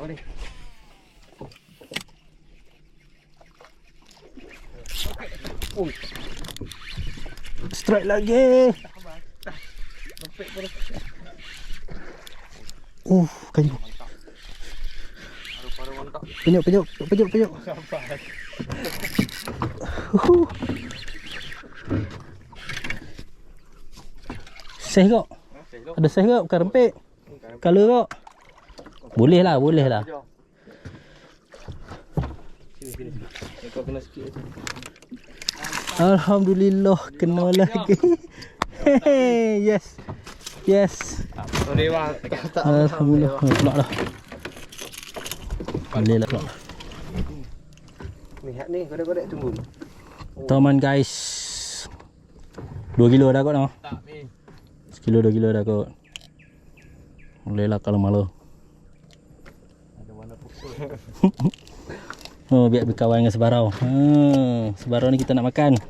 bawah ni. Strike lagi. Kayu. Paru-paru mantap. Penyuk. Sabar. Seh kok. Ada seh kok, bukan rempit. Color kok. Boleh lah. Sini. Kau kena sikit je. Alhamdulillah kena lagi. Yes. Sorry bang. Alhamdulillah. Pulak dah. Boleh lah pulak. Lihat ni, godek-godek tunggu. Teman guys. 2 kilo dah kot noh. Tak ni. 1 kilo 2 kilo dah kot. Boleh lah kalau malu. Ada warna putih. Oh, biar berkawan dengan sebarau. Sebarau ni kita nak makan.